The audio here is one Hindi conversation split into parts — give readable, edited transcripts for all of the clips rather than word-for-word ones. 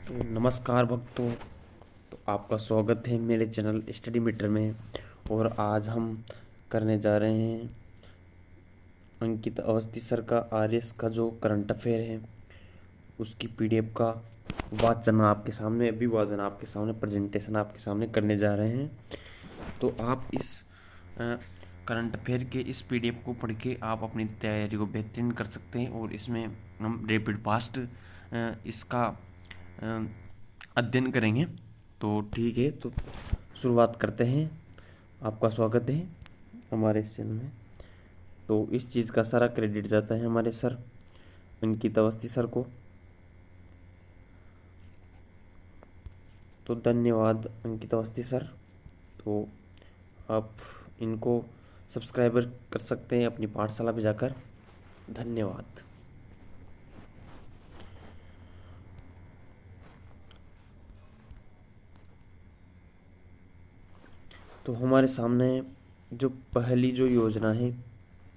तो नमस्कार भक्तों। तो आपका स्वागत है मेरे चैनल स्टडी मीटर में। और आज हम करने जा रहे हैं अंकित अवस्थी सर का आरएस का जो करंट अफेयर है उसकी पीडीएफ का अभिवादन आपके सामने प्रेजेंटेशन आपके सामने करने जा रहे हैं। तो आप इस करंट अफेयर के इस पीडीएफ को पढ़ के आप अपनी तैयारी को बेहतरीन कर सकते हैं। और इसमें हम रैपिड फास्ट इसका अध्ययन करेंगे। तो ठीक है, तो शुरुआत करते हैं। आपका स्वागत है हमारे इस चैनल में। तो इस चीज़ का सारा क्रेडिट जाता है हमारे सर अंकित अवस्थी सर को। तो धन्यवाद अंकित अवस्थी सर। तो आप इनको सब्सक्राइबर कर सकते हैं अपनी पाठशाला में जाकर। धन्यवाद। तो हमारे सामने जो पहली जो योजना है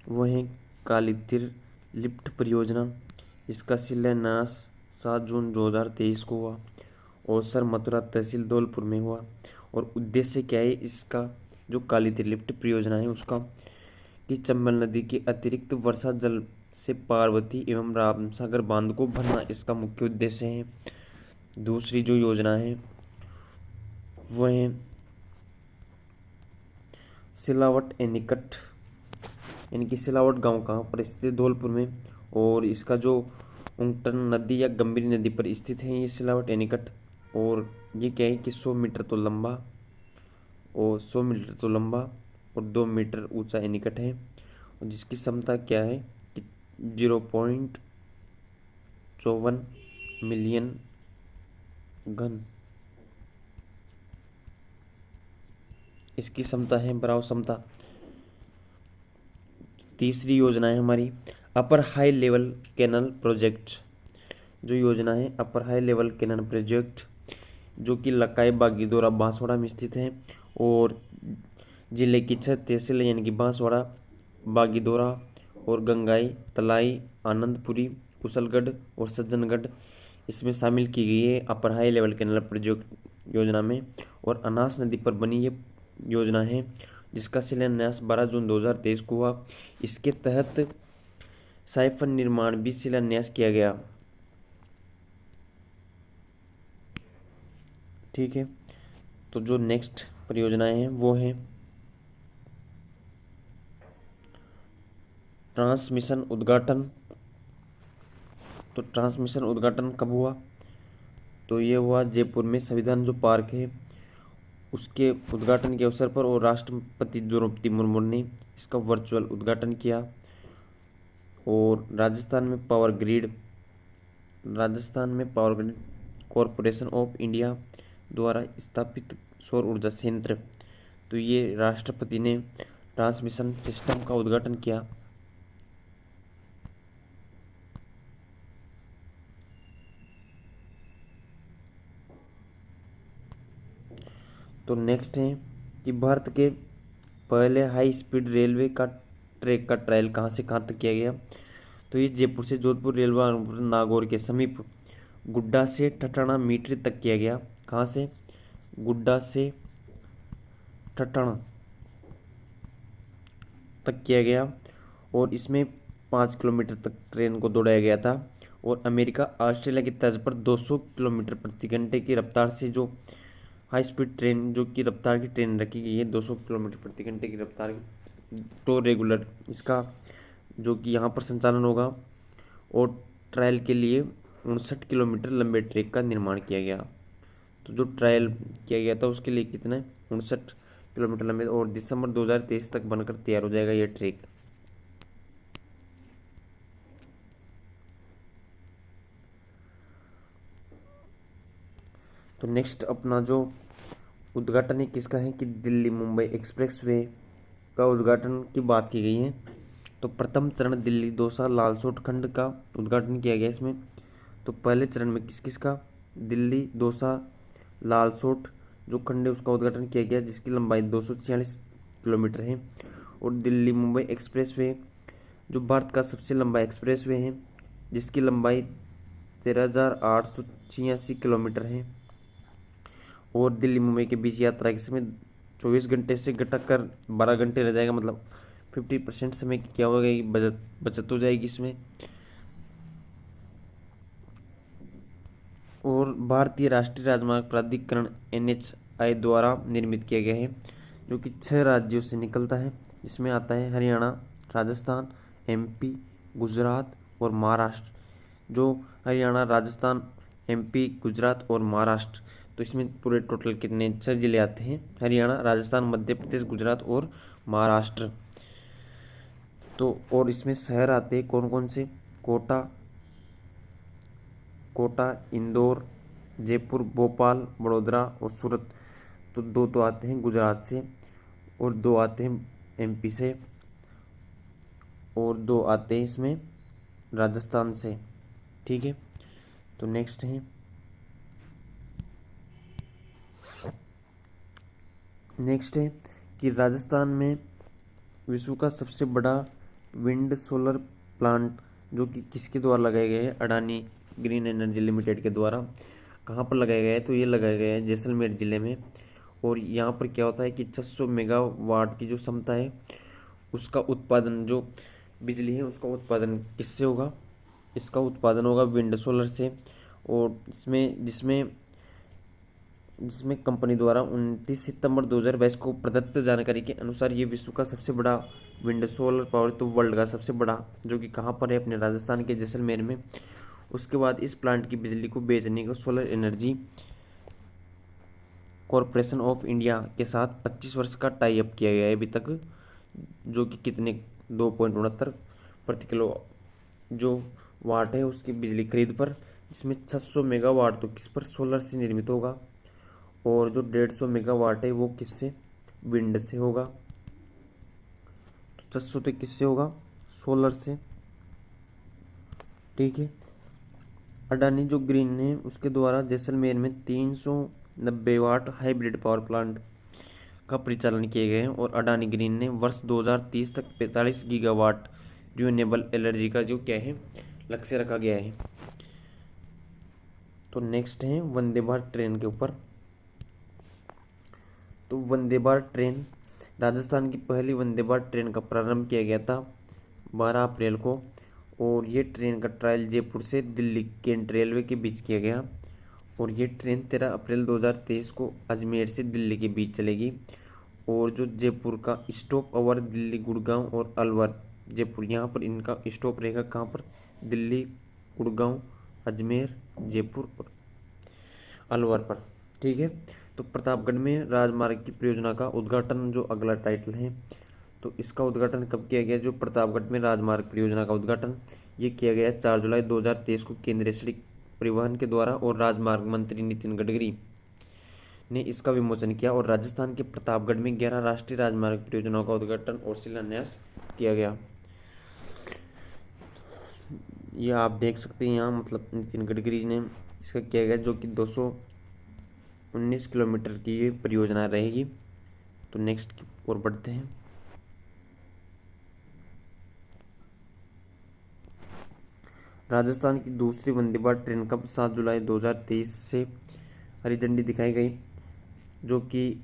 वो है कालीतीर लिफ्ट परियोजना। इसका शिलान्यास 7 जून 2023 को हुआ और सर मथुरा तहसील धौलपुर में हुआ। और उद्देश्य क्या है इसका, जो कालीतीर लिफ्ट परियोजना है उसका, कि चंबल नदी के अतिरिक्त वर्षा जल से पार्वती एवं रामसागर बांध को भरना इसका मुख्य उद्देश्य है। दूसरी जो योजना है वह है सिलावट एनिकट, यानी कि सिलावट गांव कहाँ पर स्थित है, धौलपुर में। और इसका जो उंगटन नदी या गंभीर नदी पर स्थित है ये सिलावट एनिकट। और ये क्या है कि 100 मीटर तो लंबा और 2 मीटर ऊंचा एनिकट है। और जिसकी क्षमता क्या है कि 0.54 मिलियन घन इसकी क्षमता है, भराव क्षमता। तीसरी योजना है हमारी upper high level canal project. जो योजना है upper high level canal project, जो कि लकाई बागीदोरा बांसवाड़ा में स्थित है। और जिले की 6 तहसील यानी कि बांसवाड़ा, बागीदोरा और गंगाई, तलाई, आनंदपुरी, कुशलगढ़ और सज्जनगढ़ इसमें शामिल की गई है upper high level canal project योजना में। और अनास नदी पर बनी ये योजना है जिसका शिलान्यास 12 जून 2023 को हुआ। इसके तहत साइफन निर्माण भी शिलान्यास किया गया। ठीक है, तो जो नेक्स्ट परियोजनाएं हैं वो है ट्रांसमिशन उद्घाटन। तो ट्रांसमिशन उद्घाटन कब हुआ, तो ये हुआ जयपुर में संविधान जो पार्क है उसके उद्घाटन के अवसर पर। और राष्ट्रपति द्रौपदी मुर्मू ने इसका वर्चुअल उद्घाटन किया। और राजस्थान में power grid corporation of India द्वारा स्थापित सौर ऊर्जा संयंत्र, तो ये राष्ट्रपति ने ट्रांसमिशन सिस्टम का उद्घाटन किया। तो नेक्स्ट है कि भारत के पहले हाई स्पीड रेलवे का ट्रैक का ट्रायल कहाँ से कहाँ तक किया गया, तो ये जयपुर से जोधपुर रेलवे नागौर के समीप गुड्डा से ठठाणा मीटर तक किया गया। कहाँ से, गुड्डा से ठठाणा तक किया गया। और इसमें 5 किलोमीटर तक ट्रेन को दौड़ाया गया था। और अमेरिका ऑस्ट्रेलिया की तर्ज पर 200 किलोमीटर प्रति घंटे की रफ्तार से जो हाई स्पीड ट्रेन जो कि रफ्तार की ट्रेन रखी गई है 200 किलोमीटर प्रति घंटे की रफ्तार तो रेगुलर इसका जो कि यहाँ पर संचालन होगा। और ट्रायल के लिए 59 किलोमीटर लंबे ट्रैक का निर्माण किया गया। तो जो ट्रायल किया गया था उसके लिए कितना 59 किलोमीटर लंबे, और दिसंबर 2023 तक बनकर तैयार हो जाएगा ये ट्रैक। तो नेक्स्ट अपना जो उद्घाटन है किसका है कि दिल्ली मुंबई एक्सप्रेसवे का उद्घाटन की बात की गई है। तो प्रथम चरण दिल्ली दौसा लालसोट खंड का उद्घाटन किया गया इसमें। तो पहले चरण में किस किस का, दिल्ली दौसा लालसोट जो खंड है उसका उद्घाटन किया गया जिसकी लंबाई 246 किलोमीटर है। और दिल्ली मुंबई एक्सप्रेसवे जो भारत का सबसे लंबा एक्सप्रेसवे है जिसकी लंबाई 13,886 किलोमीटर है। और दिल्ली मुंबई के बीच यात्रा के समय 24 घंटे से घटाकर 12 घंटे रह जाएगा, मतलब 50% समय की क्या होगा, बचत हो जाएगी इसमें। और भारतीय राष्ट्रीय राजमार्ग प्राधिकरण NHAI द्वारा निर्मित किया गया है, जो कि 6 राज्यों से निकलता है, जिसमें आता है हरियाणा, राजस्थान, MP, गुजरात और महाराष्ट्र। जो हरियाणा, राजस्थान, MP, गुजरात और महाराष्ट्र, तो इसमें पूरे टोटल कितने 6 जिले आते हैं, हरियाणा, राजस्थान, मध्य प्रदेश, गुजरात और महाराष्ट्र। तो और इसमें शहर आते हैं कौन कौन से, कोटा, इंदौर, जयपुर, भोपाल, वडोदरा और सूरत। तो 2 तो आते हैं गुजरात से और 2 आते हैं MP से और 2 आते हैं इसमें राजस्थान से। ठीक है, तो नेक्स्ट है कि राजस्थान में विश्व का सबसे बड़ा विंड सोलर प्लांट जो कि किसके द्वारा लगाया गया है, अडानी ग्रीन एनर्जी लिमिटेड के द्वारा। कहाँ पर लगाया गया है, तो ये लगाया गया है जैसलमेर ज़िले में। और यहाँ पर क्या होता है कि 600 मेगावाट की जो क्षमता है उसका उत्पादन, जो बिजली है उसका उत्पादन किससे होगा, इसका उत्पादन होगा विंड सोलर से। और जिसमें कंपनी द्वारा 29 सितंबर 2022 को प्रदत्त जानकारी के अनुसार ये विश्व का सबसे बड़ा विंड सोलर पावर, तो वर्ल्ड का सबसे बड़ा, जो कि कहाँ पर है, अपने राजस्थान के जैसलमेर में। उसके बाद इस प्लांट की बिजली को बेचने को solar energy corporation of India के साथ 25 वर्ष का टाई अप किया गया है अभी तक, जो कि कितने 2.69 प्रति किलो जो वाट है उसकी बिजली खरीद पर, जिसमें 600 मेगावाट तो किस पर, सोलर से निर्मित होगा। और जो 150 मेगावाट है वो किससे, विंड से होगा। तो 600 तो किससे होगा, सोलर से। ठीक है, अडानी जो ग्रीन है उसके द्वारा जैसलमेर में 390 वाट हाइब्रिड पावर प्लांट का परिचालन किए गए हैं। और अडानी ग्रीन ने वर्ष 2030 तक 45 गीगावाट रिन्यूएबल एनर्जी का जो क्या है लक्ष्य रखा गया है। तो नेक्स्ट है वंदे भारत ट्रेन के ऊपर। तो वंदे भारत ट्रेन, राजस्थान की पहली वंदे भारत ट्रेन का प्रारंभ किया गया था 12 अप्रैल को। और ये ट्रेन का ट्रायल जयपुर से दिल्ली केंट रेलवे के बीच किया गया। और ये ट्रेन 13 अप्रैल 2023 को अजमेर से दिल्ली के बीच चलेगी। और जो जयपुर का स्टॉप ओवर दिल्ली, गुड़गांव और अलवर, जयपुर, यहाँ पर इनका स्टॉप रहेगा कहाँ पर, दिल्ली, गुड़गांव, अजमेर, जयपुर और अलवर पर। ठीक है, तो प्रतापगढ़ में राजमार्ग की परियोजना का उद्घाटन जो अगला टाइटल है, तो इसका उद्घाटन कब किया गया, जो प्रतापगढ़ में राजमार्ग परियोजना का उद्घाटन ये किया गया 4 जुलाई 2023 को केंद्रीय सड़क परिवहन के द्वारा। और राजमार्ग मंत्री नितिन गडकरी ने इसका विमोचन किया। और राजस्थान के प्रतापगढ़ में 11 राष्ट्रीय राजमार्ग परियोजनाओं का उद्घाटन और शिलान्यास किया गया। ये आप देख सकते हैं यहाँ, मतलब नितिन गडकरी ने इसका किया गया, जो कि 219 किलोमीटर की ये परियोजना रहेगी। तो नेक्स्ट की ओर बढ़ते हैं। राजस्थान की दूसरी वंदे भारत ट्रेन कब 7 जुलाई 2023 से हरी झंडी दिखाई गई, जो कि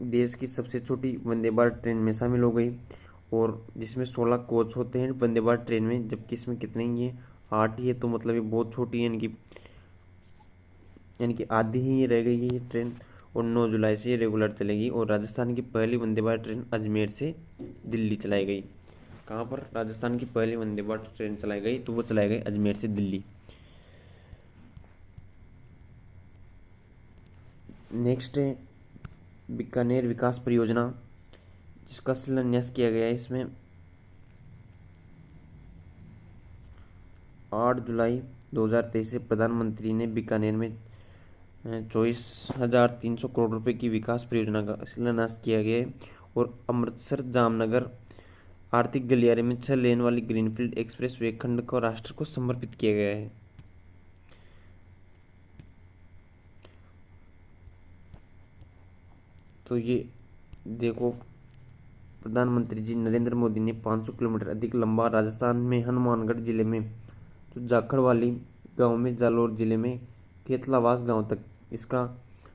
देश की सबसे छोटी वंदे भारत ट्रेन में शामिल हो गई। और जिसमें 16 कोच होते हैं वंदे भारत ट्रेन में, जबकि इसमें कितने ही है, 8 ही है। तो मतलब ये बहुत छोटी है, यानी कि आधी ही रह गई है ये ट्रेन। और 9 जुलाई से ये रेगुलर चलेगी। और राजस्थान की पहली वंदे भारत ट्रेन अजमेर से दिल्ली चलाई गई। कहाँ पर राजस्थान की पहली वंदे भारत ट्रेन चलाई गई, तो वो चलाई गई अजमेर से दिल्ली। नेक्स्ट है बीकानेर विकास परियोजना, जिसका शिलान्यास किया गया है इसमें 8 जुलाई 2023 से प्रधानमंत्री ने बीकानेर में 24,300 करोड़ रुपए की विकास परियोजना का शिलान्यास किया गया है। और अमृतसर जामनगर आर्थिक गलियारे में 6 लेन वाली ग्रीनफील्ड एक्सप्रेस वे खंड को राष्ट्र को समर्पित किया गया है। तो ये देखो, प्रधानमंत्री जी नरेंद्र मोदी ने 500 किलोमीटर अधिक लंबा राजस्थान में हनुमानगढ़ जिले में जो जाखड़ वाली गांव में जालौर जिले में खेतलावास गांव तक इसका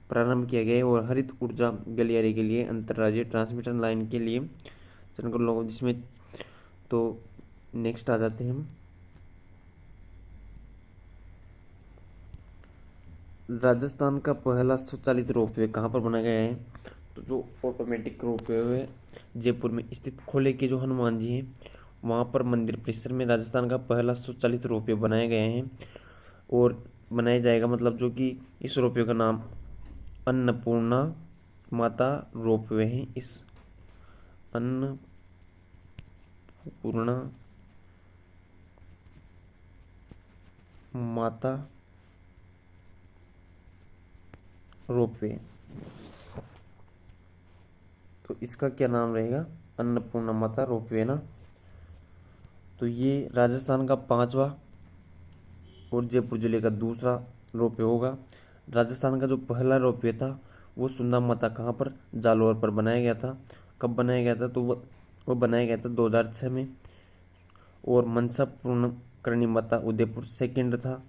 प्रारंभ किया गया है और हरित ऊर्जा गलियारे के लिए अंतर्राज्यीय ट्रांसमिशन लाइन के लिए चयन कर लोगों जिसमें तो नेक्स्ट आ जाते हैं हम राजस्थान का पहला स्वचालित रोपवे कहाँ पर बनाया गया है। तो जो ऑटोमेटिक रोपवे है जयपुर में स्थित खोले के जो हनुमान जी हैं वहाँ पर मंदिर परिसर में राजस्थान का पहला स्वचालित रोपवे बनाया गया है और बनाया जाएगा, मतलब जो कि इस रोपवे का नाम अन्नपूर्णा माता रोपवे है। इस अन्नपूर्णा माता रोपवे, तो इसका क्या नाम रहेगा, अन्नपूर्णा माता रोपवे ना। तो ये राजस्थान का 5वां और जयपुर जिले का दूसरा रोपवे होगा। राजस्थान का जो पहला रोपवे था वो सुंदा माता कहाँ पर, जालौर पर बनाया गया था। कब बनाया गया था, तो वो बनाया गया था 2006 में। और मनसा पूर्णकर्णी माता उदयपुर सेकंड था।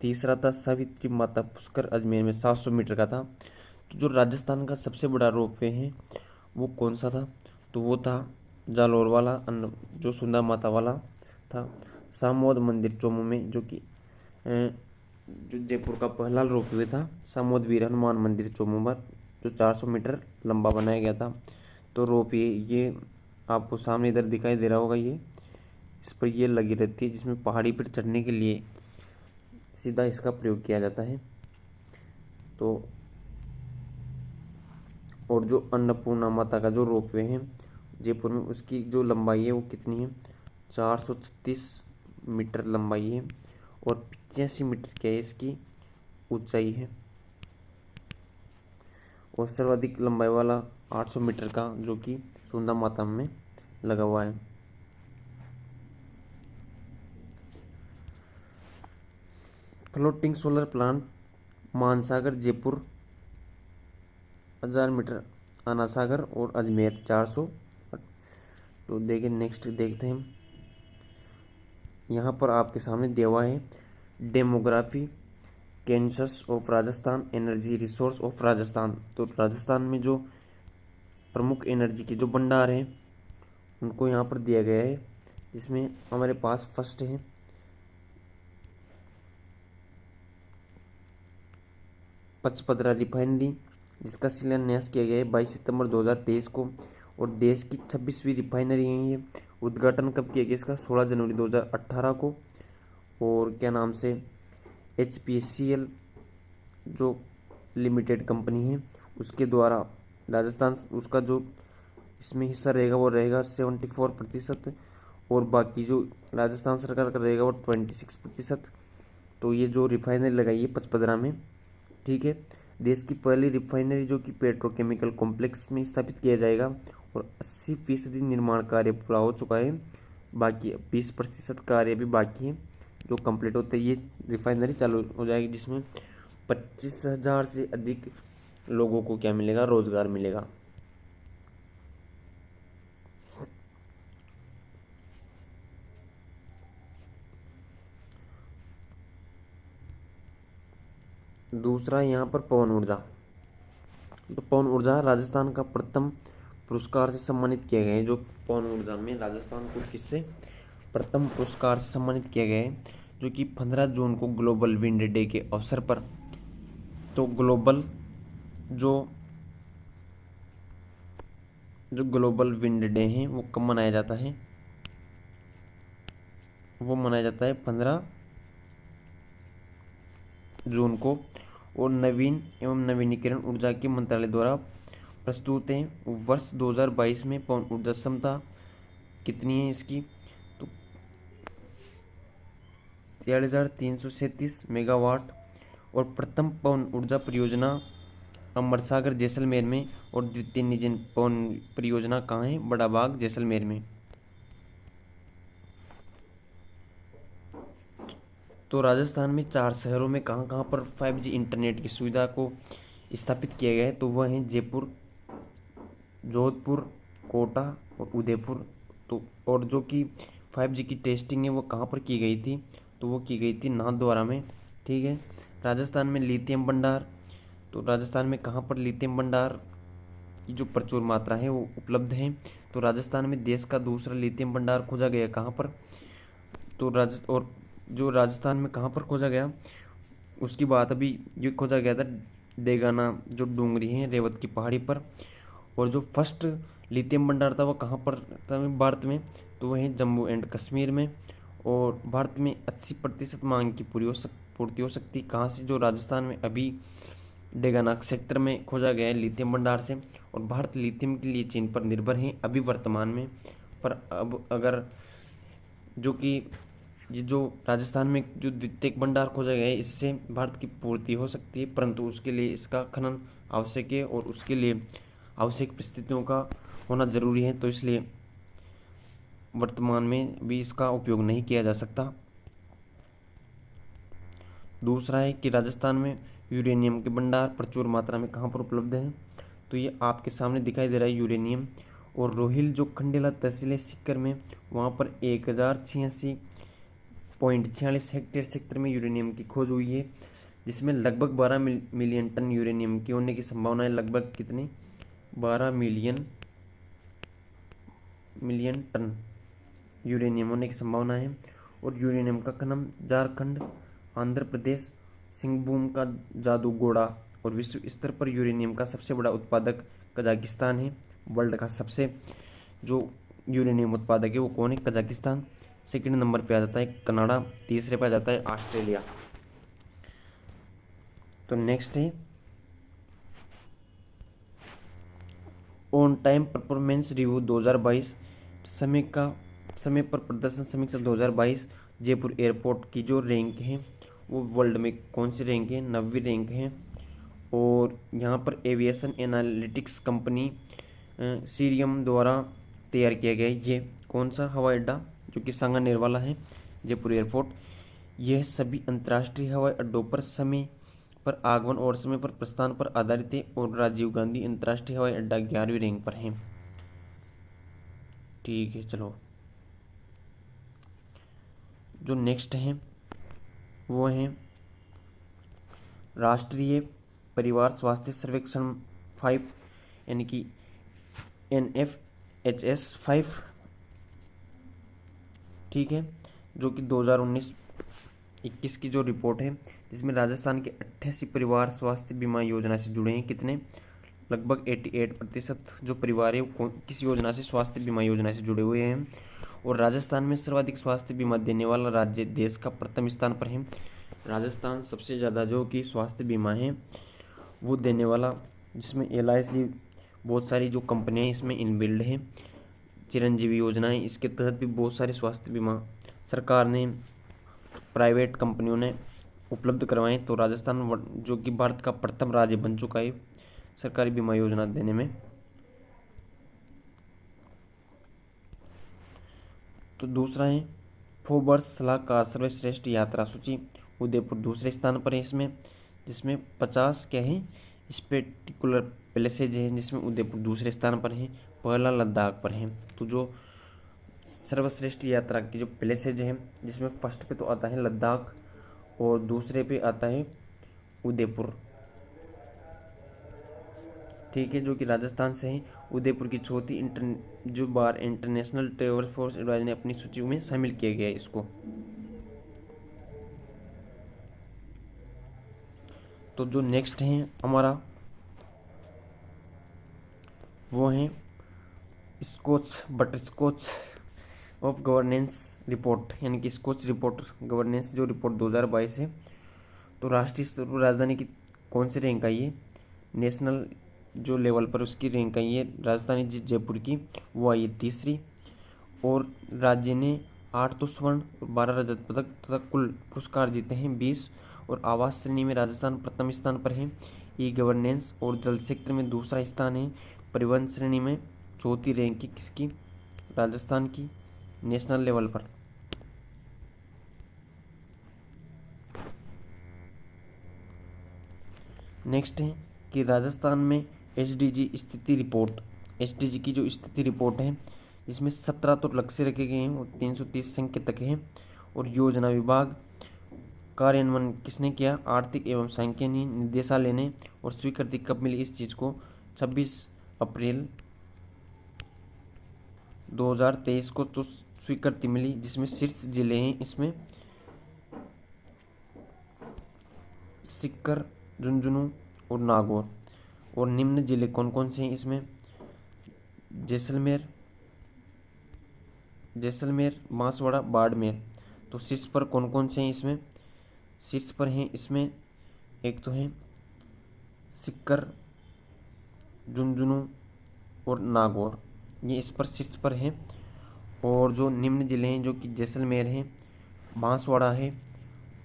तीसरा था सावित्री माता पुष्कर अजमेर में 700 मीटर का था। तो जो राजस्थान का सबसे बड़ा रोपवे है वो कौन सा था, तो वो था जालौर वाला जो सुंदा माता वाला था। सामोद मंदिर चोमू में जो कि जो जयपुर का पहला रोपवे था सामोद वीर हनुमान मंदिर चोमू पर जो 400 मीटर लंबा बनाया गया था। तो रोपवे ये आपको सामने इधर दिखाई दे रहा होगा, ये इस पर ये लगी रहती है जिसमें पहाड़ी पर चढ़ने के लिए सीधा इसका प्रयोग किया जाता है। तो और जो अन्नपूर्णा माता का जो रोपवे है जयपुर में उसकी जो लंबाई है वो कितनी है, 436 मीटर लंबाई है और 85 मीटर क्या है इसकी ऊंचाई है। और सर्वाधिक लंबाई वाला 800 मीटर का जो कि सुंदा माता में लगा हुआ है। Floating solar plant Mansagar Jaipur 1000 metre, Ana Sagar और अजमेर 400। तो देखिए नेक्स्ट देखते हैं हम, यहाँ पर आपके सामने दिया हुआ है demography Kansas of Rajasthan, energy resource of Rajasthan. तो राजस्थान में जो प्रमुख एनर्जी के जो भंडार हैं उनको यहाँ पर दिया गया है, जिसमें हमारे पास फर्स्ट है पचपदरा रिफाइनरी जिसका शिलान्यास किया गया है 22 सितंबर 2023 को और देश की 26वीं रिफाइनरी है ये। उद्घाटन कब किया गया इसका, 16 जनवरी 2018 को। और क्या नाम से HPCL जो लिमिटेड कंपनी है उसके द्वारा राजस्थान उसका जो इसमें हिस्सा रहेगा वो रहेगा 74% और बाकी जो राजस्थान सरकार का रहेगा वो 26%। तो ये जो रिफाइनरी लगाई है पचपदरा में, ठीक है, देश की पहली रिफाइनरी जो कि पेट्रोकेमिकल कॉम्प्लेक्स में स्थापित किया जाएगा और 80% निर्माण कार्य पूरा हो चुका है। बाकी 20% कार्य भी बाकी है जो कंप्लीट होते ही ये रिफाइनरी चालू हो जाएगी, जिसमें 25,000 से अधिक लोगों को क्या मिलेगा, रोजगार मिलेगा। दूसरा यहाँ पर पवन ऊर्जा। तो पवन ऊर्जा राजस्थान का प्रथम पुरस्कार से सम्मानित किया गया है। जो पवन ऊर्जा में राजस्थान को किससे प्रथम पुरस्कार से सम्मानित किया गया है, जो कि 15 जून को ग्लोबल विंड डे के अवसर पर। तो जो ग्लोबल विंड डे है वो कब मनाया जाता है, वो मनाया जाता है 15 जून को। और नवीन एवं नवीनीकरण ऊर्जा के मंत्रालय द्वारा प्रस्तुत है। वर्ष 2022 में पवन ऊर्जा क्षमता कितनी है इसकी, तो 4337 मेगावाट। और प्रथम पवन ऊर्जा परियोजना अमरसागर जैसलमेर में और द्वितीय निजी पवन परियोजना कहाँ है, बड़ा बाग जैसलमेर में। तो राजस्थान में 4 शहरों में कहाँ कहाँ पर 5G इंटरनेट की सुविधा को स्थापित किया गया है, तो वह हैं जयपुर, जोधपुर, कोटा और उदयपुर। तो और जो कि 5G की टेस्टिंग है वो कहाँ पर की गई थी, तो वो की गई थी नाथद्वारा में। ठीक है। राजस्थान में लिथियम भंडार, तो राजस्थान में कहाँ पर लिथियम भंडार की जो प्रचुर मात्रा है वो उपलब्ध है। तो राजस्थान में देश का दूसरा लिथियम भंडार खोजा गया कहाँ पर, तो और जो राजस्थान में कहाँ पर खोजा गया उसकी बात अभी, ये खोजा गया था डेगाना जो डूंगरी है रेवत की पहाड़ी पर। और जो फर्स्ट लिथियम भंडार था वो कहाँ पर था भारत में, तो वह है जम्मू एंड कश्मीर में। और भारत में 80% मांग की पूर्ति हो सकती कहाँ से, जो राजस्थान में अभी डेगाना क्षेत्र में खोजा गया है लिथियम भंडार से। और भारत लिथियम के लिए चीन पर निर्भर है अभी वर्तमान में। पर अब अगर जो कि ये जो राजस्थान में जो द्वितीयक भंडार खोजा गया है इससे भारत की पूर्ति हो सकती है, परंतु उसके लिए इसका खनन आवश्यक है और उसके लिए आवश्यक परिस्थितियों का होना जरूरी है। तो इसलिए वर्तमान में भी इसका उपयोग नहीं किया जा सकता। दूसरा है कि राजस्थान में यूरेनियम के भंडार प्रचुर मात्रा में कहाँ पर उपलब्ध हैं, तो ये आपके सामने दिखाई दे रहा है यूरेनियम। और रोहिल जो खंडेला तहसील है सीकर में, वहाँ पर 1086.46 हेक्टेयर क्षेत्र में यूरेनियम की खोज हुई है, जिसमें लगभग 12 मिलियन टन यूरेनियम की होने की संभावना है। लगभग कितने, 12 मिलियन टन यूरेनियम होने की संभावना है। और यूरेनियम का खनन झारखंड, आंध्र प्रदेश, सिंहभूम का जादूगोड़ा और विश्व स्तर पर यूरेनियम का सबसे बड़ा उत्पादक कजाकिस्तान है। वर्ल्ड का सबसे जो यूरेनियम उत्पादक है वो कौन है, कजाकिस्तान। सेकंड नंबर पे आ जाता है कनाडा, तीसरे पे आ जाता है ऑस्ट्रेलिया। तो नेक्स्ट है ऑन टाइम परफॉर्मेंस रिव्यू 2022, समय पर प्रदर्शन समीक्षा 2022। जयपुर एयरपोर्ट की जो रैंक है वो वर्ल्ड में कौन सी रैंक है, 90वीं रैंक है। और यहाँ पर एविएशन एनालिटिक्स कंपनी सीरियम द्वारा तैयार किया गया है। ये कौन सा हवाई अड्डा, जो कि सांगानेर वाला है, जयपुर एयरपोर्ट। यह सभी अंतर्राष्ट्रीय हवाई अड्डों पर समय पर आगमन और समय पर प्रस्थान पर आधारित है। और राजीव गांधी अंतर्राष्ट्रीय हवाई अड्डा 11वीं रैंक पर है। ठीक है, चलो जो नेक्स्ट है वो है राष्ट्रीय परिवार स्वास्थ्य सर्वेक्षण 5, यानी कि NFHS 5। ठीक है, जो कि 2019-21 की जो रिपोर्ट है, जिसमें राजस्थान के 88 परिवार स्वास्थ्य बीमा योजना से जुड़े हैं। कितने, लगभग 88% जो परिवार है वो किस योजना से, स्वास्थ्य बीमा योजना से जुड़े हुए हैं। और राजस्थान में सर्वाधिक स्वास्थ्य बीमा देने वाला राज्य देश का प्रथम स्थान पर है। राजस्थान सबसे ज़्यादा जो कि स्वास्थ्य बीमा है वो देने वाला, जिसमें LIC बहुत सारी जो कंपनियां इसमें इनबिल्ड है। चिरंजीवी योजना है, इसके तहत भी बहुत सारे स्वास्थ्य बीमा सरकार ने, प्राइवेट कंपनियों ने उपलब्ध करवाए। तो राजस्थान जो कि भारत का प्रथम राज्य बन चुका है सरकारी बीमा योजना देने में। तो दूसरा है फोबर्स सलाहकार सर्वश्रेष्ठ यात्रा सूची, उदयपुर दूसरे स्थान पर है इसमें, जिसमें 50 क्या है स्पेक्टिकुलर प्लेसेज है, जिसमें उदयपुर दूसरे स्थान पर है, पहला लद्दाख पर है। तो जो सर्वश्रेष्ठ यात्रा की जो प्लेसेज है, जिसमें फर्स्ट पे तो आता है लद्दाख और दूसरे पे आता है उदयपुर। ठीक है, जो कि राजस्थान से है। उदयपुर की चौथी जो बार इंटरनेशनल ट्रेवल फोर्स एडवाइजर ने अपनी सूची में शामिल किया गया है इसको। तो जो नेक्स्ट है हमारा वो है Skoch butterscotch of governance report, यानी कि स्कॉच रिपोर्ट गवर्नेंस जो रिपोर्ट 2022 है। तो राष्ट्रीय स्तर पर राजधानी की कौन सी रैंक आई है, नेशनल जो लेवल पर उसकी रैंक आई है राजधानी जयपुर की, वो आई है तीसरी। और राज्य ने 8 तो स्वर्ण और 12 रजत पदक तथा कुल पुरस्कार जीते हैं 20। और आवास श्रेणी में राजस्थान प्रथम स्थान पर है। ई गवर्नेंस और जल क्षेत्र में दूसरा स्थान है। परिवहन श्रेणी में चौथी रैंक की किसकी, राजस्थान की, नेशनल लेवल पर। नेक्स्ट है कि राजस्थान में SDG स्थिति रिपोर्ट, SDG की जो स्थिति रिपोर्ट है, जिसमें 17 तो लक्ष्य रखे गए हैं और 330 संकेतक हैं। और योजना विभाग कार्यान्वयन किसने किया? आर्थिक एवं सांख्यिकी निदेशालय ने। और स्वीकृति कब मिली इस चीज़ को? 26 अप्रैल 2023 को तो स्वीकृति मिली, जिसमें शीर्ष जिले हैं इसमें सीकर, झुंझुनू और नागौर। और निम्न जिले कौन कौन से हैं इसमें? जैसलमेर, बांसवाड़ा, बाड़मेर। तो शीर्ष पर कौन कौन से हैं इसमें? शीर्ष पर हैं इसमें एक तो हैं सीकर, झुंझुनू और नागौर, ये इस पर शीर्ष पर हैं। और जो निम्न जिले हैं जो कि जैसलमेर हैं, बांसवाड़ा है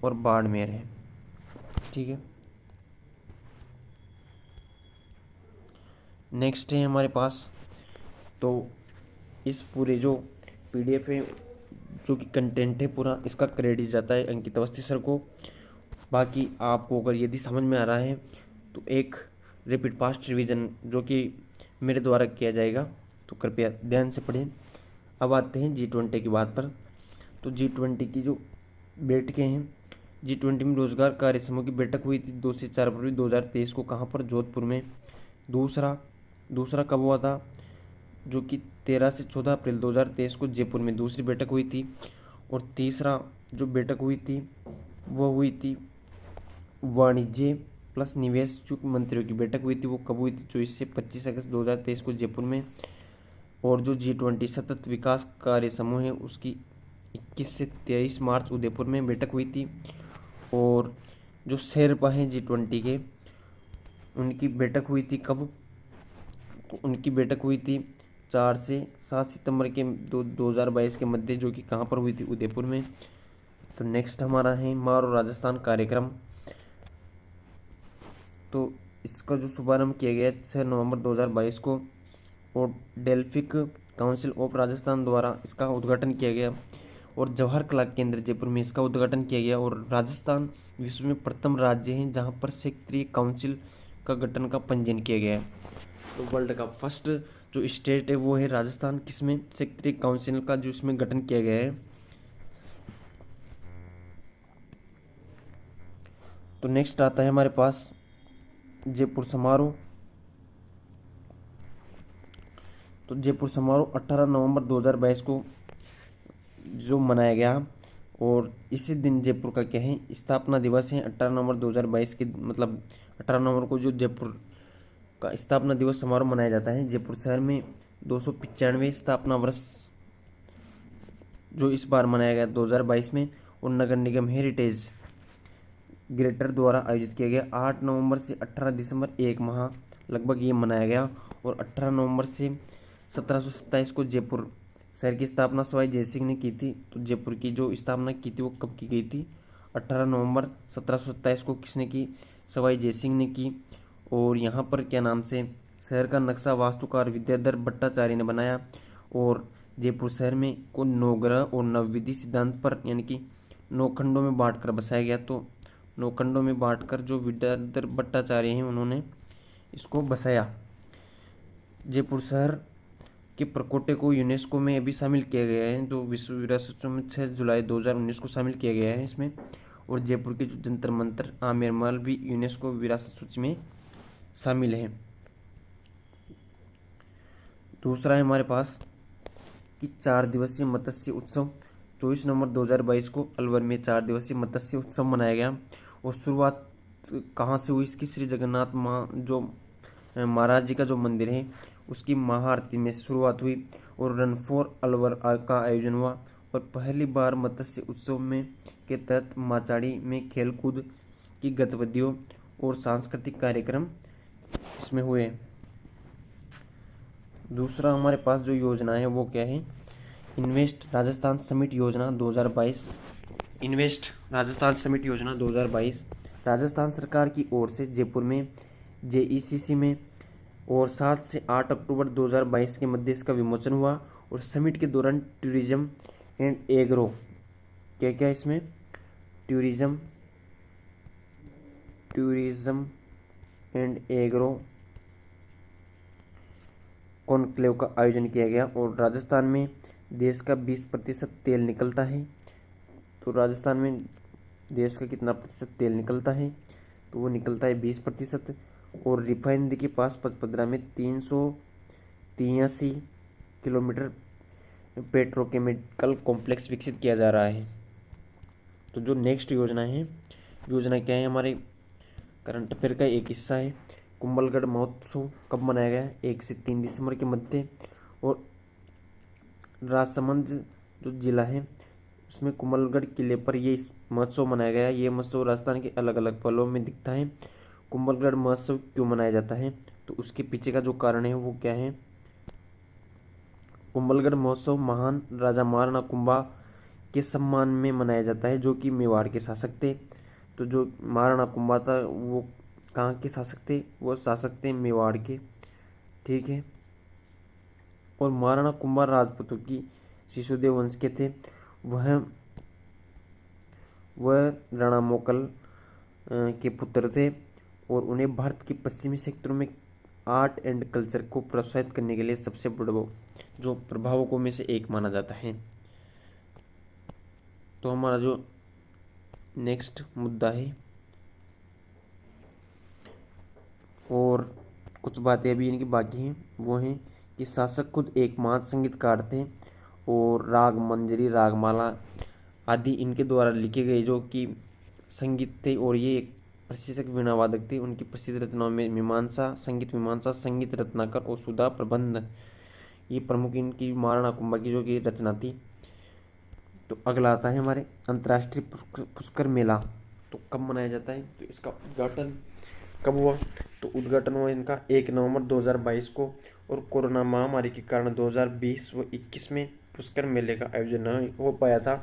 और बाड़मेर है। ठीक है, नेक्स्ट है हमारे पास, तो इस पूरे जो पीडीएफ है जो कि कंटेंट है पूरा, इसका क्रेडिट जाता है अंकित अवस्थी सर को। बाकी आपको अगर यदि समझ में आ रहा है तो एक रिपीट पास्ट रिवीजन जो कि मेरे द्वारा किया जाएगा, तो कृपया ध्यान से पढ़ें। अब आते हैं G20 की बात पर। तो G20 की जो बैठकें हैं, G20 में रोजगार कार्य समूह की बैठक हुई थी 2 से 4 फरवरी 2023 को। कहाँ पर? जोधपुर में। दूसरा कब हुआ था? जो कि 13 से 14 अप्रैल 2023 को जयपुर में दूसरी बैठक हुई थी। और तीसरा जो बैठक हुई थी वो हुई थी वाणिज्य प्लस निवेश जो मंत्रियों की बैठक हुई थी, वो कब हुई थी? 24 से 25 अगस्त 2023 को जयपुर में। और जो G20 सतत विकास कार्य समूह है उसकी 21 से 23 मार्च उदयपुर में बैठक हुई थी। और जो शेरपा हैं G20 के, उनकी बैठक हुई थी कब? तो उनकी बैठक हुई थी 4 से 7 सितंबर के 2022 के मध्य, जो कि कहाँ पर हुई थी? उदयपुर में। तो नेक्स्ट हमारा है मारो राजस्थान कार्यक्रम। तो इसका जो शुभारंभ किया गया 6 नवंबर 2022 को, और डेल्फिक काउंसिल ऑफ राजस्थान द्वारा इसका उद्घाटन किया गया। और जवाहर कला केंद्र जयपुर में इसका उद्घाटन किया गया। और राजस्थान विश्व में प्रथम राज्य है जहां पर क्षेत्रीय काउंसिल का गठन का पंजीयन किया गया है। तो वर्ल्ड का फर्स्ट जो स्टेट है वो है राजस्थान, किसमें? क्षेत्रीय काउंसिल का जो इसमें गठन किया गया है। तो नेक्स्ट आता है हमारे पास जयपुर समारोह। तो जयपुर समारोह 18 नवंबर 2022 को जो मनाया गया। और इसी दिन जयपुर का क्या है? स्थापना दिवस है 18 नवंबर 2022 के, मतलब 18 नवंबर को जो जयपुर का स्थापना दिवस समारोह मनाया जाता है। जयपुर शहर में 295 स्थापना वर्ष जो इस बार मनाया गया 2022 में। और नगर निगम हेरिटेज ग्रेटर द्वारा आयोजित किया गया 8 नवंबर से 18 दिसंबर, एक माह लगभग ये मनाया गया। और 18 नवंबर से 1727 को जयपुर शहर की स्थापना सवाई जयसिंह ने की थी। तो जयपुर की जो स्थापना की थी वो कब की गई थी? 18 नवंबर 1727 को किसने की? सवाई जयसिंह ने की। और यहाँ पर क्या नाम से शहर का नक्शा वास्तुकार विद्याधर भट्टाचार्य ने बनाया। और जयपुर शहर में को नवग्रह और नवविधि सिद्धांत पर यानी कि 9 खंडों में बांटकर बसाया गया। तो 9 खंडों में बांटकर जो विद्याधर भट्टाचार्य हैं उन्होंने इसको बसाया। जयपुर शहर के प्रकोटे को यूनेस्को में भी शामिल किया गया है, जो विश्व विरासत में 6 जुलाई 2019 को शामिल किया गया है इसमें। और जयपुर के जो जंतर मंतर आमेर महल भी यूनेस्को विरासत सूची में शामिल है। दूसरा है हमारे पास कि 4 दिवसीय मत्स्य उत्सव 24 नवंबर 2022 को अलवर में 4 दिवसीय मत्स्य उत्सव मनाया गया। और शुरुआत कहाँ से हुई इसकी? श्री जगन्नाथ जो महाराज जी का जो मंदिर है उसकी महाआरती में शुरुआत हुई। और रन फॉर अलवर का आयोजन हुआ। और पहली बार मत्स्य उत्सव में के तहत माचाड़ी में खेलकूद की गतिविधियों और सांस्कृतिक कार्यक्रम इसमें हुए। दूसरा हमारे पास जो योजना है वो क्या है? इन्वेस्ट राजस्थान समिट योजना 2022। इन्वेस्ट राजस्थान समिट योजना 2022 राजस्थान सरकार की ओर से जयपुर में JECC में और 7 से 8 अक्टूबर 2022 के मध्य इसका विमोचन हुआ। और समिट के दौरान टूरिज्म एंड एग्रो क्या क्या इसमें? टूरिज्म एंड एग्रो कॉन्क्लेव का आयोजन किया गया। और राजस्थान में देश का 20% तेल निकलता है। तो राजस्थान में देश का कितना प्रतिशत तेल निकलता है, तो वो निकलता है 20%। और रिफाइनरी के पास पचपदरा में 383 किलोमीटर पेट्रोकेमिकल कॉम्प्लेक्स विकसित किया जा रहा है। तो जो नेक्स्ट योजना है, योजना क्या है, हमारे करंट अफेयर का एक हिस्सा है। कुंभलगढ़ महोत्सव कब मनाया गया? 1 से 3 दिसंबर के मध्य। और राजसमंद जो जिला है उसमें कुंभलगढ़ किले पर ये महोत्सव मनाया गया। ये महोत्सव राजस्थान के अलग अलग पलों में दिखता है। कुंभलगढ़ महोत्सव क्यों मनाया जाता है, तो उसके पीछे का जो कारण है वो क्या है? कुंभलगढ़ महोत्सव महान राजा महाराणा कुंभा के सम्मान में मनाया जाता है, जो कि मेवाड़ के शासक थे। तो जो महाराणा कुंभा था वो कहाँ के शासक थे? वो शासक थे मेवाड़ के, ठीक है। और महाराणा कुंभा राजपूतों की शिशुदेव वंश के थे। वह राणा मोकल के पुत्र थे और उन्हें भारत के पश्चिमी क्षेत्रों में आर्ट एंड कल्चर को प्रोत्साहित करने के लिए सबसे बड़े जो प्रभावकों में से एक माना जाता है। तो हमारा जो नेक्स्ट मुद्दा है, और कुछ बातें अभी इनकी बाकी हैं, वो हैं कि शासक खुद एक महान संगीतकार थे और राग मंजरी, रागमाला आदि इनके द्वारा लिखे गए जो कि संगीत थे। और ये एक प्रशिक्षक वीणा वादक थे। उनकी प्रसिद्ध रचनाओं में मीमांसा, संगीत रत्नाकर और सुधा प्रबंध, ये प्रमुख इनकी महाराणा कुंभा की जो कि रचना थी। तो अगला आता है हमारे अंतर्राष्ट्रीय पुष्कर मेला। तो कब मनाया जाता है, तो इसका उद्घाटन कब हुआ? तो उद्घाटन हुआ इनका 1 नवंबर 2022 को। और कोरोना महामारी के कारण 2020 व 21 में पुष्कर मेले का आयोजन नहीं हो पाया था।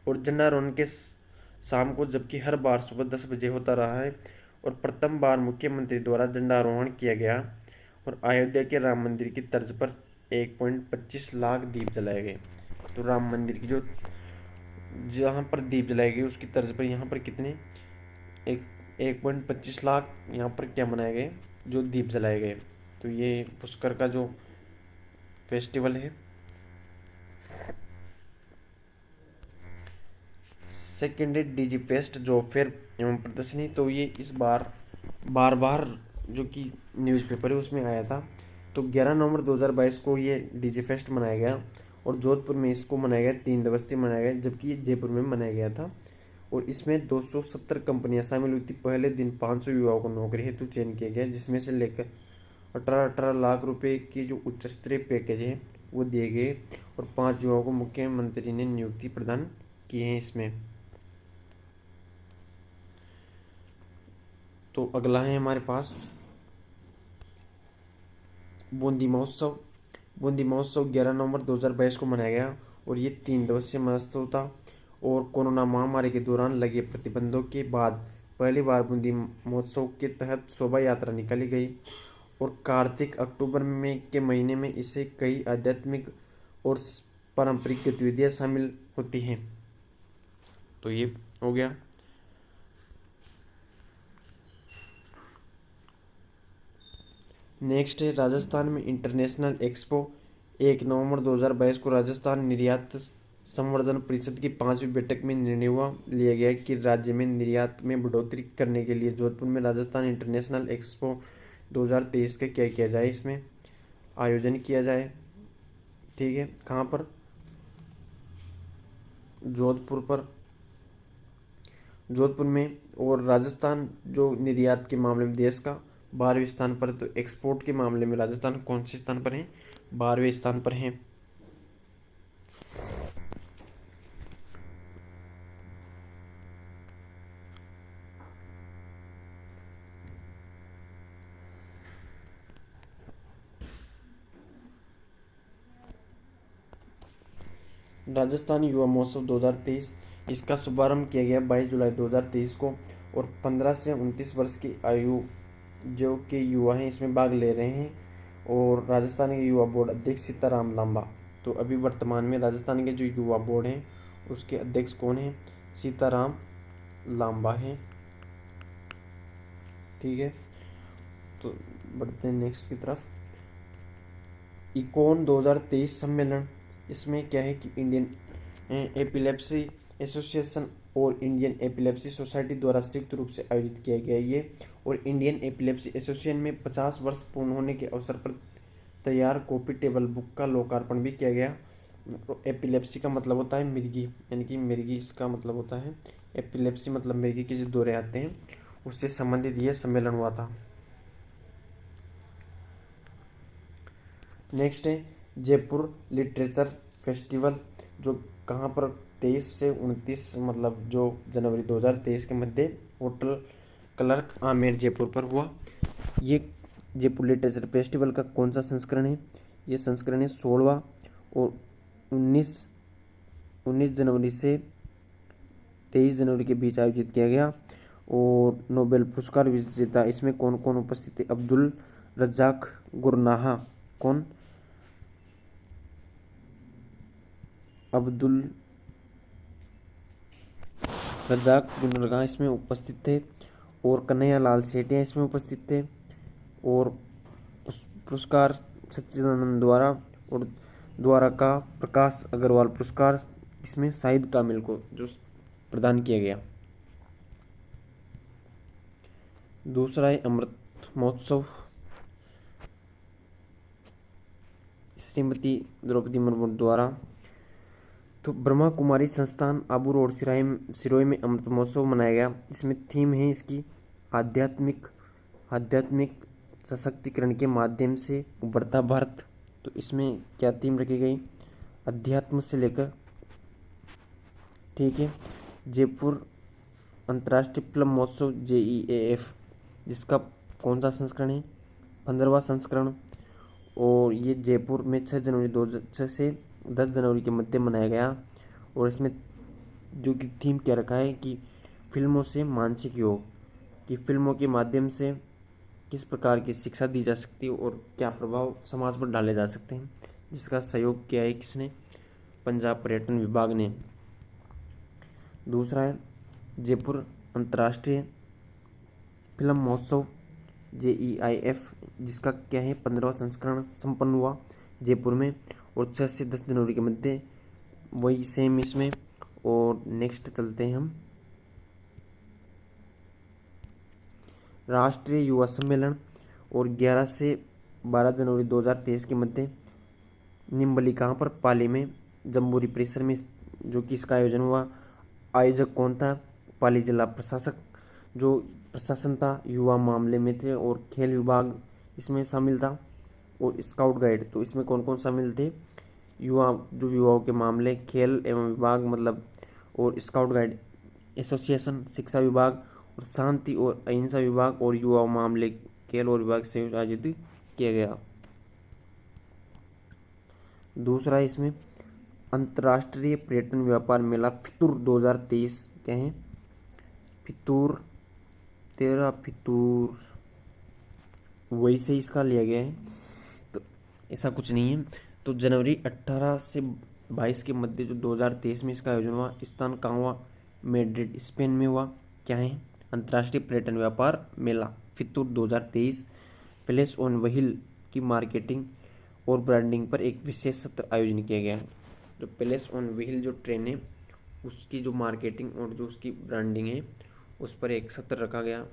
और झंडारोहण के शाम को, जबकि हर बार सुबह 10 बजे होता रहा है। और प्रथम बार मुख्यमंत्री द्वारा झंडारोहण किया गया। और अयोध्या के राम मंदिर की तर्ज पर 1.25 लाख दीप जलाए गए। तो राम मंदिर की जो जहाँ पर दीप जलाए गए उसकी तर्ज पर यहाँ पर कितने 1.25 लाख यहाँ पर क्या मनाए गए, जो दीप जलाए गए। तो ये पुष्कर का जो फेस्टिवल है। सेकेंड है डीजी फेस्ट जॉब फेयर एवं प्रदर्शनी। तो ये इस बार बार जो कि न्यूज़पेपर है उसमें आया था। तो 11 नवंबर 2022 को ये डीजी फेस्ट मनाया गया और जोधपुर में इसको मनाया गया, 3 दिवसीय मनाया गया, जबकि ये जयपुर में मनाया गया था। और इसमें 270 कंपनियां शामिल हुई थी। पहले दिन 500 युवाओं को नौकरी हेतु चयन किया गया, जिसमें से लेकर 18 लाख रुपए के जो उच्च स्तरीय पैकेज हैं वो दिए गए। और 5 युवाओं को मुख्यमंत्री ने नियुक्ति प्रदान की है इसमें। तो अगला है हमारे पास बूंदी महोत्सव। बूंदी महोत्सव 11 नवंबर 2022 को मनाया गया और ये 3 दिवसीय महोत्सव था। और कोरोना महामारी के दौरान लगे प्रतिबंधों के बाद पहली बार बूंदी महोत्सव के तहत शोभा यात्रा निकाली गई। और कार्तिक अक्टूबर में के महीने में इसे कई आध्यात्मिक और पारंपरिक गतिविधियां शामिल होती हैं। तो ये हो गया। नेक्स्ट है राजस्थान में इंटरनेशनल एक्सपो। 1 नवंबर 2022 को राजस्थान निर्यात संवर्धन परिषद की 5वीं बैठक में निर्णय लिया गया कि राज्य में निर्यात में बढ़ोतरी करने के लिए जोधपुर में राजस्थान इंटरनेशनल एक्सपो 2023 का क्या किया जाए, इसमें आयोजन किया जाए। ठीक है, कहाँ पर? जोधपुर में। और राजस्थान जो निर्यात के मामले में देश का 12वें स्थान पर, तो एक्सपोर्ट के मामले में राजस्थान कौन से स्थान पर है? 12वें स्थान पर है। राजस्थान युवा महोत्सव 2023, इसका शुभारंभ किया गया 22 जुलाई 2023 को। और 15 से 29 वर्ष की आयु जो के युवा हैं इसमें भाग ले रहे हैं। और राजस्थान के युवा बोर्ड अध्यक्ष सीताराम लांबा। तो अभी वर्तमान में राजस्थान के जो युवा बोर्ड हैं उसके अध्यक्ष कौन हैं? सीताराम लांबा हैं। ठीक है, तो बढ़ते हैं नेक्स्ट की तरफ। इकोन 2023 सम्मेलन, इसमें क्या है कि इंडियन एपिलेप्सी एसोसिएशन और इंडियन एपिलेप्सी सोसाइटी द्वारा संयुक्त रूप से आयोजित किया गया ये। और इंडियन एपिलेप्सी एसोसिएशन में 50 वर्ष पूर्ण होने के अवसर पर तैयार कॉपी टेबल बुक का लोकार्पण भी किया गया। एपिलेप्सी का मतलब होता है मिर्गी, यानी कि मिर्गी इसका मतलब होता है। एपिलेप्सी मतलब मिर्गी के जो दौरे आते हैं उससे संबंधित यह सम्मेलन हुआ था। नेक्स्ट है जयपुर लिटरेचर फेस्टिवल, जो कहाँ पर 23 से 29 मतलब जो जनवरी 2023 के मध्य होटल क्लर्क आमेर जयपुर पर हुआ। ये जयपुर लिटरेचर फेस्टिवल का कौन सा संस्करण है? ये संस्करण है 16वां और 19 जनवरी से 23 जनवरी के बीच आयोजित किया गया। और नोबेल पुरस्कार विजेता इसमें कौन कौन उपस्थित थे? अब्दुल रज्जाक गुरनाहा, कौन? अब्दुल रज्जाक गुरनाहा इसमें उपस्थित थे। और कन्हैया लाल सेठिया इसमें उपस्थित थे। और पुरस्कार सच्चिदानंद द्वारा और द्वारा का प्रकाश अग्रवाल पुरस्कार इसमें शाहिद कामिल को जो प्रदान किया गया। दूसरा है अमृत महोत्सव, श्रीमती द्रौपदी मुर्मू द्वारा। तो ब्रह्मा कुमारी संस्थान आबू रोड सिरोही में अमृत महोत्सव मनाया गया। इसमें थीम है इसकी आध्यात्मिक सशक्तिकरण के माध्यम से उभरता भारत। तो इसमें क्या थीम रखी गई? अध्यात्म से लेकर, ठीक है। जयपुर अंतर्राष्ट्रीय फिल्म महोत्सव JEAF, जिसका कौन सा संस्करण है? 15वां संस्करण। और ये जयपुर में 6 से 10 जनवरी के मध्य मनाया गया। और इसमें जो कि थीम क्या रखा है कि फिल्मों से मानसिक योग, कि फिल्मों के माध्यम से किस प्रकार की शिक्षा दी जा सकती है और क्या प्रभाव समाज पर डाले जा सकते हैं, जिसका सहयोग किया है किसने? पंजाब पर्यटन विभाग ने। दूसरा है जयपुर अंतर्राष्ट्रीय फिल्म महोत्सव JEIF, जिसका क्या है 15वां संस्करण संपन्न हुआ जयपुर में। और 6 से 10 जनवरी के मध्य वही सेम इसमें। और नेक्स्ट चलते हैं हम राष्ट्रीय युवा सम्मेलन। और 11 से 12 जनवरी 2023 के मध्य निम्बली कहाँ पर? पाली में जम्बूरी परिसर में जो कि इसका आयोजन हुआ। आयोजक कौन था? पाली जिला प्रशासक जो प्रशासन था युवा मामले में थे। और खेल विभाग इसमें शामिल था। और स्काउट गाइड, तो इसमें कौन कौन शामिल थे? युवाओं के मामले, खेल एवं विभाग मतलब, और स्काउट गाइड एसोसिएशन, शिक्षा विभाग, और शांति और अहिंसा विभाग, और युवा मामले खेल और विभाग से आयोजित किया गया। दूसरा इसमें अंतर्राष्ट्रीय पर्यटन व्यापार मेला फितूर 2023 क्या है? फितूर वही से इसका लिया गया है, तो ऐसा कुछ नहीं है। तो जनवरी 18 से 22 के मध्य जो 2023 में इसका आयोजन हुआ, स्थान कहाँ हुआ? मैड्रिड स्पेन में हुआ। क्या है? अंतर्राष्ट्रीय पर्यटन व्यापार मेला फितूर 2023। प्लेस ऑन व्हील की मार्केटिंग और ब्रांडिंग पर एक विशेष सत्र आयोजन किया गया है। जो प्लेस ऑन व्हील जो ट्रेन है उसकी जो मार्केटिंग और जो उसकी ब्रांडिंग है उस पर एक सत्र रखा गया।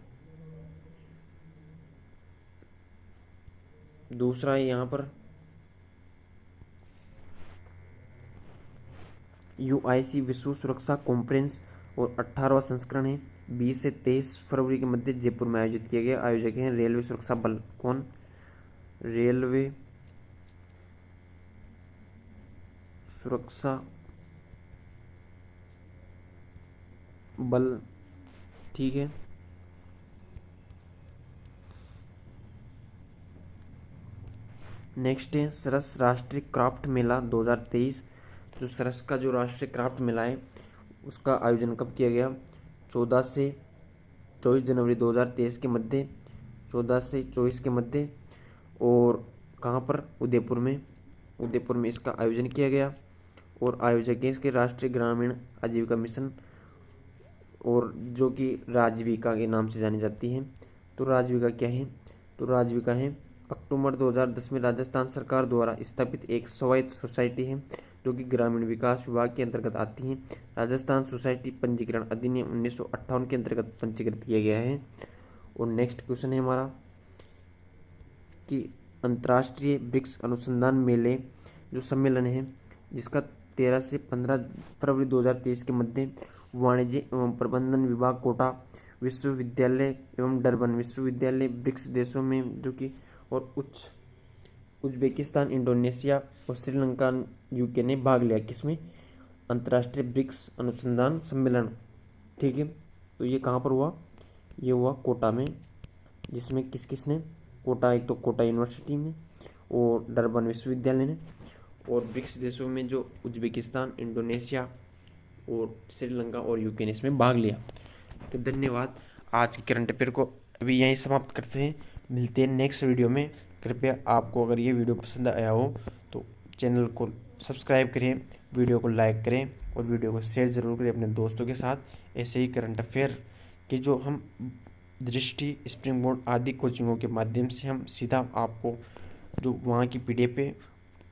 दूसरा है यहाँ पर UIC विश्व सुरक्षा कॉन्फ्रेंस और 18वां संस्करण है। 20 से 23 फरवरी के मध्य जयपुर में आयोजित किया गया। आयोजक हैं रेलवे सुरक्षा बल, कौन? रेलवे सुरक्षा बल, ठीक है। नेक्स्ट है सरस राष्ट्रीय क्राफ्ट मेला 2023। जो सरस का जो राष्ट्रीय क्राफ्ट मेला है उसका आयोजन कब किया गया? 14 से 24 जनवरी 2023 के मध्य, 14 से 24 के मध्य। और कहाँ पर? उदयपुर में इसका आयोजन किया गया। और आयोजक है इसके राष्ट्रीय ग्रामीण आजीविका मिशन, और जो कि राजविका के नाम से जानी जाती है। तो राजविका क्या है? तो राजविका है अक्टूबर 2010 में राजस्थान सरकार द्वारा स्थापित एक स्वायत्त सोसाइटी है जो कि ग्रामीण विकास विभाग के अंतर्गत आती हैं। राजस्थान सोसाइटी पंजीकरण अधिनियम 1958 के अंतर्गत पंजीकृत किया गया है। और नेक्स्ट क्वेश्चन है हमारा कि अंतर्राष्ट्रीय ब्रिक्स अनुसंधान मेले जो सम्मेलन है, जिसका 13 से 15 फरवरी 2023 के मध्य वाणिज्य एवं प्रबंधन विभाग कोटा विश्वविद्यालय एवं डरबन विश्वविद्यालय ब्रिक्स देशों में जो कि और उज्बेकिस्तान, इंडोनेशिया और श्रीलंका, यूके ने भाग लिया। किसमें? अंतर्राष्ट्रीय ब्रिक्स अनुसंधान सम्मेलन। ठीक है, तो ये कहाँ पर हुआ? ये हुआ कोटा में, जिसमें किसने? कोटा, एक तो कोटा यूनिवर्सिटी में और डरबन विश्वविद्यालय ने, और ब्रिक्स देशों में जो उज्बेकिस्तान, इंडोनेशिया और श्रीलंका और यूके ने इसमें भाग लिया। तो धन्यवाद। आज के करंट अफेयर को अभी यहीं समाप्त करते हैं, मिलते हैं नेक्स्ट वीडियो में। कृपया आपको अगर ये वीडियो पसंद आया हो तो चैनल को सब्सक्राइब करें, वीडियो को लाइक करें और वीडियो को शेयर ज़रूर करें अपने दोस्तों के साथ। ऐसे ही करंट अफेयर के जो हम दृष्टि, स्प्रिंग बोर्ड आदि कोचिंगों के माध्यम से हम सीधा आपको जो वहाँ की PDF है,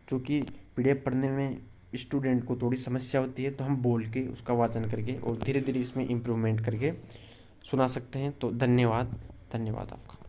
जो कि PDF पढ़ने में स्टूडेंट को थोड़ी समस्या होती है, तो हम बोल के उसका वाचन करके और धीरे धीरे इसमें इम्प्रूवमेंट करके सुना सकते हैं। तो धन्यवाद आपका।